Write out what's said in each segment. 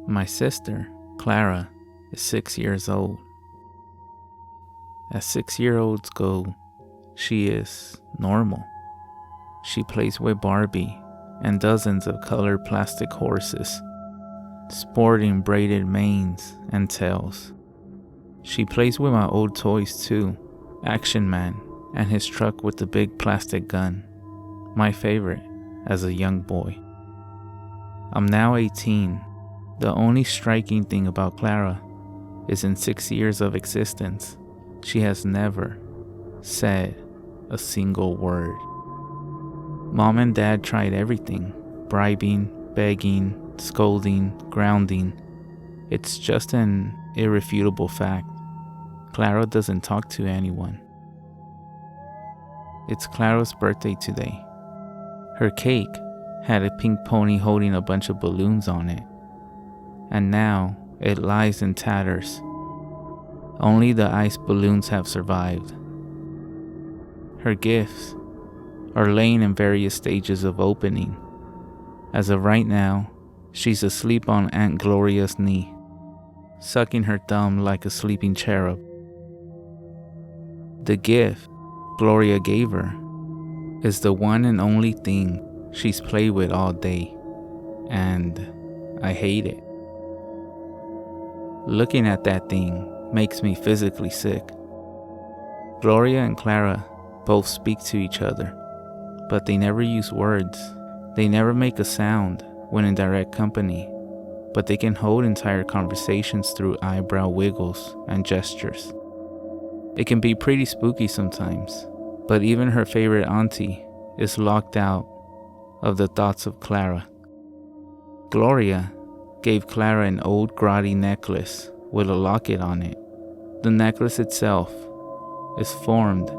My sister, Clara, is 6 years old. As 6-year-olds go, she is normal. She plays with Barbie and dozens of colored plastic horses, sporting braided manes and tails. She plays with my old toys too, Action Man and his truck with the big plastic gun, my favorite as a young boy. I'm now 18. The only striking thing about Clara is in 6 years of existence, she has never said a single word. Mom and Dad tried everything, bribing, begging, scolding, grounding. It's just an irrefutable fact. Clara doesn't talk to anyone. It's Clara's birthday today. Her cake had a pink pony holding a bunch of balloons on it, and now it lies in tatters. Only the ice balloons have survived. Her gifts are laying in various stages of opening. As of right now, she's asleep on Aunt Gloria's knee, sucking her thumb like a sleeping cherub. The gift Gloria gave her is the one and only thing she's played with all day, and I hate it. Looking at that thing makes me physically sick. Gloria and Clara both speak to each other, but they never use words. They never make a sound when in direct company, but they can hold entire conversations through eyebrow wiggles and gestures. It can be pretty spooky sometimes, but even her favorite auntie is locked out of the thoughts of Clara. Gloria gave Clara an old grotty necklace with a locket on it. The necklace itself is formed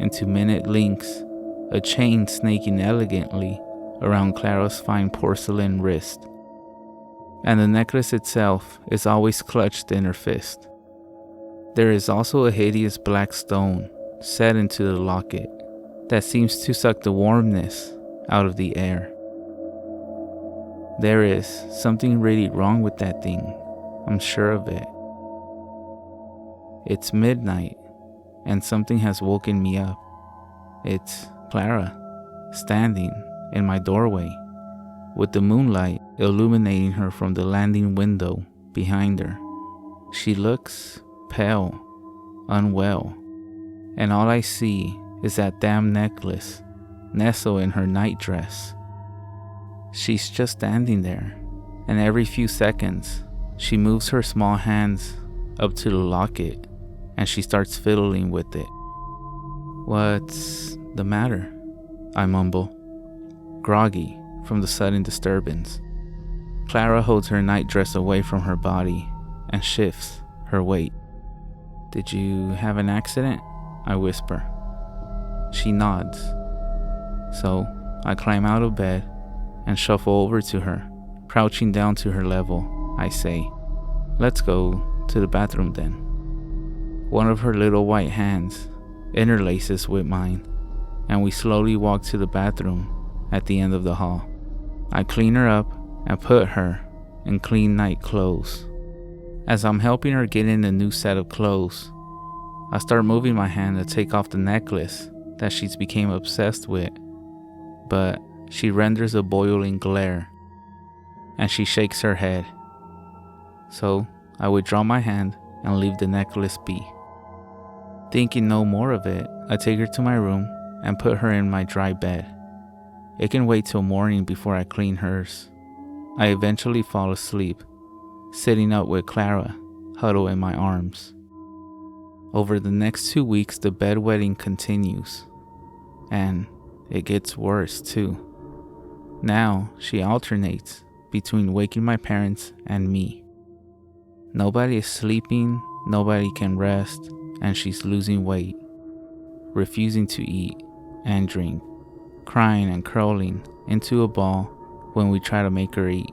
into minute links, a chain snaking elegantly around Clara's fine porcelain wrist. And the necklace itself is always clutched in her fist. There is also a hideous black stone set into the locket that seems to suck the warmness out of the air. There is something really wrong with that thing, I'm sure of it. It's midnight, and something has woken me up. It's Clara, standing in my doorway, with the moonlight illuminating her from the landing window behind her. She looks pale, unwell, and all I see is that damn necklace nestled in her nightdress. She's just standing there, and every few seconds, she moves her small hands up to the locket, and she starts fiddling with it. "What's the matter?" I mumble, groggy from the sudden disturbance. Clara holds her nightdress away from her body and shifts her weight. "Did you have an accident?" I whisper. She nods. So I climb out of bed and shuffle over to her. Crouching down to her level, I say, "Let's go to the bathroom then." One of her little white hands interlaces with mine, and we slowly walk to the bathroom at the end of the hall. I clean her up and put her in clean night clothes. As I'm helping her get in a new set of clothes, I start moving my hand to take off the necklace that she's become obsessed with, but she renders a boiling glare, and she shakes her head. So I withdraw my hand and leave the necklace be. Thinking no more of it, I take her to my room and put her in my dry bed. It can wait till morning before I clean hers. I eventually fall asleep, sitting up with Clara huddled in my arms. Over the next 2 weeks, the bedwetting continues, and it gets worse too. Now she alternates between waking my parents and me. Nobody is sleeping, nobody can rest, and she's losing weight, refusing to eat and drink, crying and curling into a ball when we try to make her eat.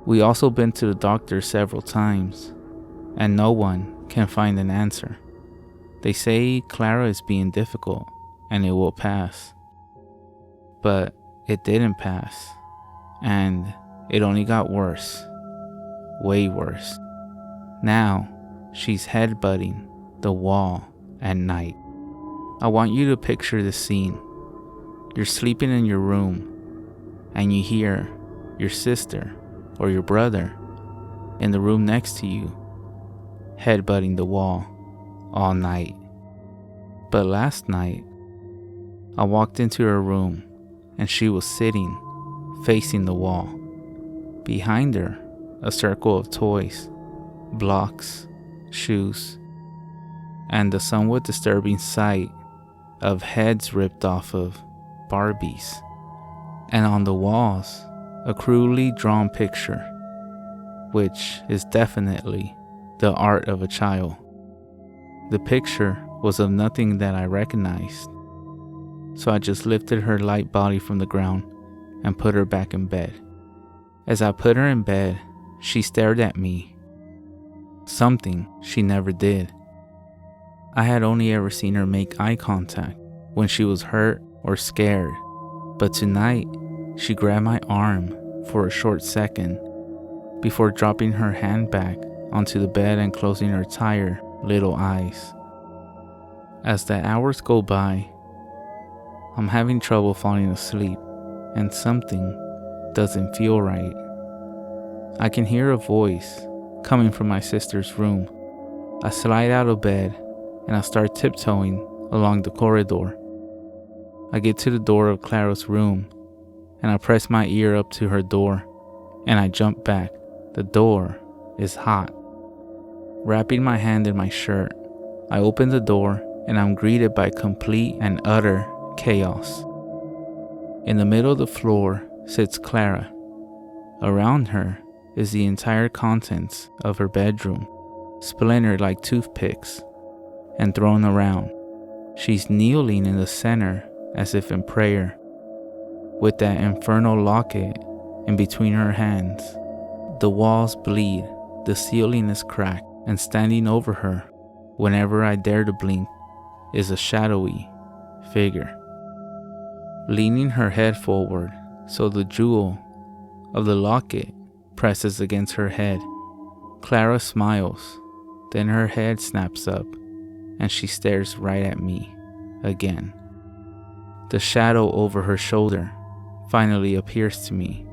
We also been to the doctor several times, and no one can find an answer. They say Clara is being difficult and it will pass. But it didn't pass, and it only got worse way worse. Now, she's headbutting the wall at night. I want you to picture the scene. You're sleeping in your room, and you hear your sister or your brother in the room next to you headbutting the wall all night. But last night, I walked into her room and she was sitting facing the wall. Behind her, a circle of toys, blocks, shoes, and the somewhat disturbing sight of heads ripped off of Barbies. And on the walls, a crudely drawn picture, which is definitely the art of a child. The picture was of nothing that I recognized, so I just lifted her light body from the ground and put her back in bed. As I put her in bed, she stared at me, something she never did. I had only ever seen her make eye contact when she was hurt or scared, but tonight she grabbed my arm for a short second before dropping her hand back onto the bed and closing her tired little eyes. As the hours go by, I'm having trouble falling asleep, and something doesn't feel right. I can hear a voice coming from my sister's room. I slide out of bed and I start tiptoeing along the corridor. I get to the door of Clara's room and I press my ear up to her door and I jump back. The door is hot. Wrapping my hand in my shirt, I open the door and I'm greeted by complete and utter chaos. In the middle of the floor sits Clara. Around her is the entire contents of her bedroom, splintered like toothpicks and thrown around. She's kneeling in the center as if in prayer, with that infernal locket in between her hands. The walls bleed, the ceiling is cracked, and standing over her, whenever I dare to blink, is a shadowy figure. Leaning her head forward so the jewel of the locket presses against her head, Clara smiles, then her head snaps up and she stares right at me again. The shadow over her shoulder finally appears to me.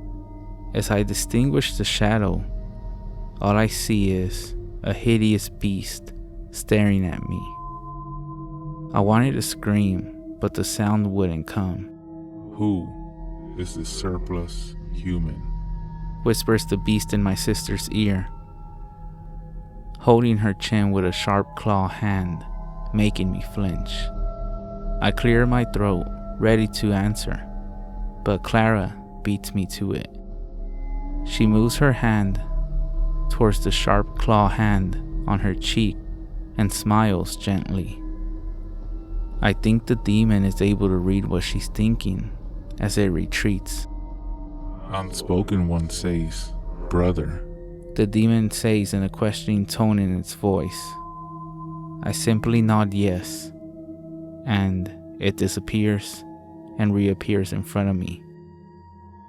As I distinguish the shadow, all I see is a hideous beast staring at me. I wanted to scream, but the sound wouldn't come. Who is this surplus human? Whispers the beast in my sister's ear, holding her chin with a sharp claw hand, making me flinch. I clear my throat, ready to answer, but Clara beats me to it. She moves her hand towards the sharp claw hand on her cheek and smiles gently. I think the demon is able to read what she's thinking as it retreats. Unspoken one says, "Brother." The demon says in a questioning tone in its voice. I simply nod yes, and it disappears and reappears in front of me,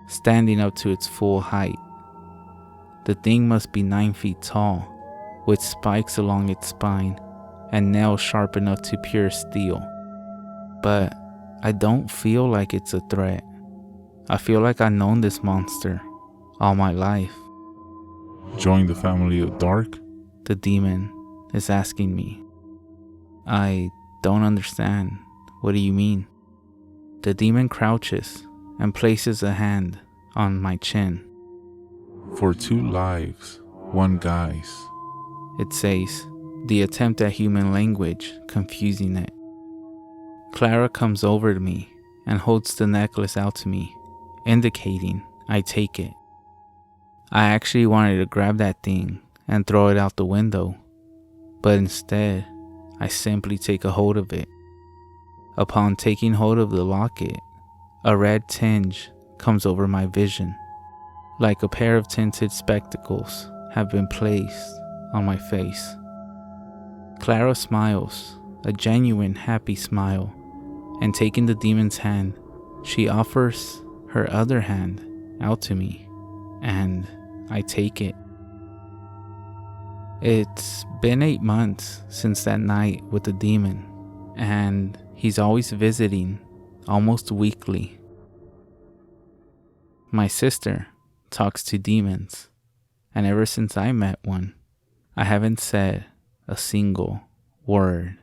standing up to its full height. The thing must be 9 feet tall, with spikes along its spine and nails sharp enough to pierce steel. But I don't feel like it's a threat. I feel like I've known this monster all my life. Join the family of dark? The demon is asking me. I don't understand. What do you mean? The demon crouches and places a hand on my chin. For 2 lives, 1 guy's. It says, the attempt at human language confusing it. Clara comes over to me and holds the necklace out to me, indicating I take it. I actually wanted to grab that thing and throw it out the window, but instead, I simply take a hold of it. Upon taking hold of the locket, a red tinge comes over my vision, like a pair of tinted spectacles have been placed on my face. Clara smiles, a genuine happy smile, and taking the demon's hand, she offers her other hand out to me, and I take it. It's been 8 months since that night with the demon, and he's always visiting, almost weekly. My sister talks to demons, and ever since I met one, I haven't said a single word